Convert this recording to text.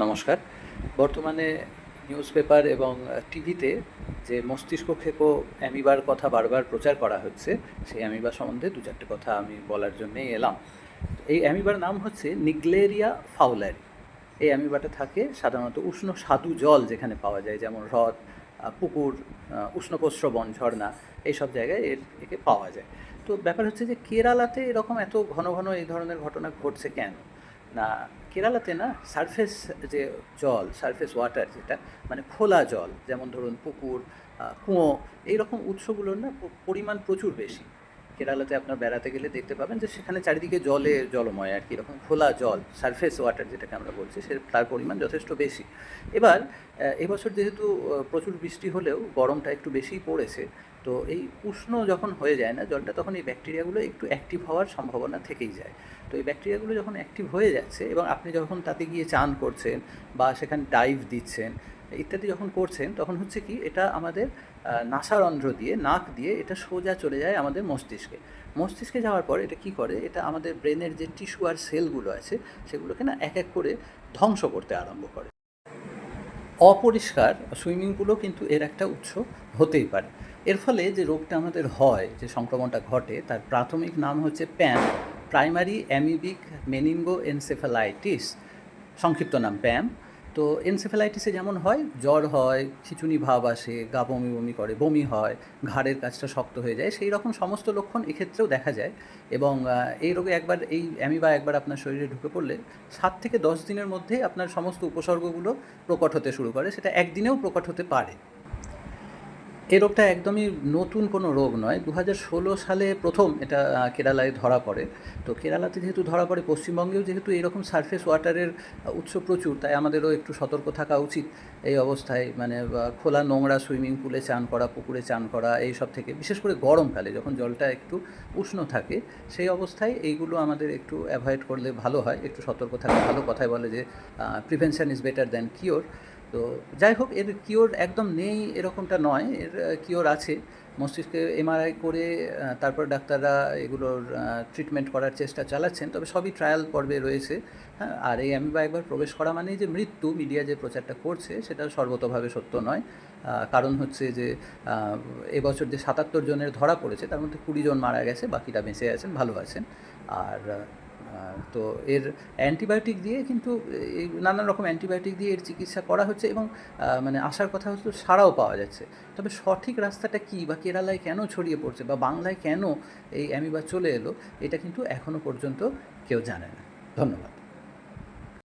নমস্কার। বর্তমানে news paper এবং টিভিতে যে মস্তিষ্ক খেকো অ্যামিবার কথা বারবার প্রচার করা হচ্ছে, সেই অ্যামিবা সম্বন্ধে ২-৪টে কথা আমি বলার জন্যেই এলাম। এই অ্যামিবার নাম হচ্ছে নিগ্লেরিয়া ফাউলারি। এই অ্যামিবাটা থাকে সাধারণত উষ্ণ স্বাদু জল যেখানে পাওয়া যায়, যেমন হ্রদ, পুকুর, উষ্ণপ্রস্রবণ, ঝরনা, এইসব জায়গায় একে পাওয়া যায়। তো ব্যাপার হচ্ছে যে কেরালাতে এরকম এত ঘন ঘন এই ধরনের ঘটনা ঘটছে কেন? না, কেরালাতে না সারফেস যে জল, সারফেস ওয়াটার যেটা, মানে খোলা জল, যেমন ধরুন পুকুর, কুয়ো, এইরকম উৎসগুলোর না পরিমাণ প্রচুর বেশি। কেরালাতে আপনার বেড়াতে গেলে দেখতে পাবেন যে সেখানে চারিদিকে জলে জলময় আর কি, এরকম খোলা জল, সারফেস ওয়াটার যেটাকে আমরা বলছি, সে তার পরিমাণ যথেষ্ট বেশি। এবার এবছর যেহেতু প্রচুর বৃষ্টি হলেও গরমটা একটু বেশিই পড়েছে, তো এই উষ্ণ যখন হয়ে যায় না জলটা, তখন এই ব্যাকটেরিয়াগুলো একটু অ্যাক্টিভ হওয়ার সম্ভাবনা থেকেই যায়। তো এই ব্যাকটেরিয়াগুলো যখন অ্যাক্টিভ হয়ে যাচ্ছে এবং আপনি যখন তাতে গিয়ে চান করছেন বা সেখানে ডাইভ দিচ্ছেন ইত্যাদি যখন করছেন, তখন হচ্ছে কি, এটা আমাদের নাসারন্ধ্র দিয়ে, নাক দিয়ে এটা সোজা চলে যায় আমাদের মস্তিষ্কে। মস্তিষ্কে যাওয়ার পর এটা কি করে, এটা আমাদের ব্রেনের যে টিস্যু আর সেলগুলো আছে সেগুলোকে না এক এক করে ধ্বংস করতে আরম্ভ করে। অপরিষ্কার সুইমিং পুলও কিন্তু এর একটা উৎস হতেই পারে। এর ফলে যে রোগটা আমাদের হয়, যে সংক্রমণটা ঘটে, তার প্রাথমিক নাম হচ্ছে প্যাম, প্রাইমারি অ্যামিবিক মেনিনগো এনসেফ্যালাইটিস, সংক্ষিপ্ত নাম প্যাম। তো এনসেফ্যালাইটিসে যেমন হয়, জ্বর হয়, খিঁচুনি ভাব আসে, গা বমি বমি করে, বমি হয়, ঘাড়ের কাছটা শক্ত হয়ে যায়, সেই রকম সমস্ত লক্ষণ এক্ষেত্রেও দেখা যায়। এবং এই রোগে একবার, এই অ্যামিবা একবার আপনার শরীরে ঢুকে পড়লে 7 থেকে 10 দিনের মধ্যে আপনার সমস্ত উপসর্গগুলো প্রকট হতে শুরু করে। সেটা একদিনেও প্রকট হতে পারে। এই রোগটা একদমই নতুন কোনো রোগ নয়। 2016 সালে প্রথম এটা কেরালায় ধরা পড়ে। তো কেরালাতে যেহেতু ধরা পড়ে, পশ্চিমবঙ্গেও যেহেতু এরকম সারফেস ওয়াটারের উৎস প্রচুর, তাই আমাদেরও একটু সতর্ক থাকা উচিত এই অবস্থায়। মানে খোলা নোংরা সুইমিং পুলে চান করা, পুকুরে চান করা, এইসব থেকে, বিশেষ করে গরমকালে যখন জলটা একটু উষ্ণ থাকে, সেই অবস্থায় এইগুলো আমাদের একটু অ্যাভয়েড করলে ভালো হয়, একটু সতর্ক থাকা ভালো। কথায় বলে যে prevention is better than cure. তো যাই হোক, এর কিওর একদম নেই এরকমটা নয়, এর কিওর আছে। মস্তিষ্কে এমআরআই করে তারপর ডাক্তাররা এগুলোর ট্রিটমেন্ট করার চেষ্টা চালাচ্ছেন, তবে সবই ট্রায়াল পর্বে রয়েছে। হ্যাঁ, আর এই অ্যামিবা একবার প্রবেশ করা মানেই যে মৃত্যু, মিডিয়া যে প্রচারটা করছে সেটা সর্বতোভাবে সত্য নয়। কারণ হচ্ছে যে এবছর যে 77 জনের ধরা পড়েছে, তার মধ্যে 20 জন মারা গেছে, বাকিরা বেঁচে আছেন, ভালো আছেন। আর তো এর অ্যান্টিবায়োটিক দিয়ে কিন্তু, এই নানান রকম অ্যান্টিবায়োটিক দিয়ে এর চিকিৎসা করা হচ্ছে এবং মানে আসার কথা হচ্ছে সারাও পাওয়া যাচ্ছে। তবে সঠিক রাস্তাটা কী, বা কেরালায় কেন ছড়িয়ে পড়ছে, বা বাংলায় কেন এই অ্যামিবা চলে এলো, এটা কিন্তু এখনও পর্যন্ত কেউ জানে না। ধন্যবাদ।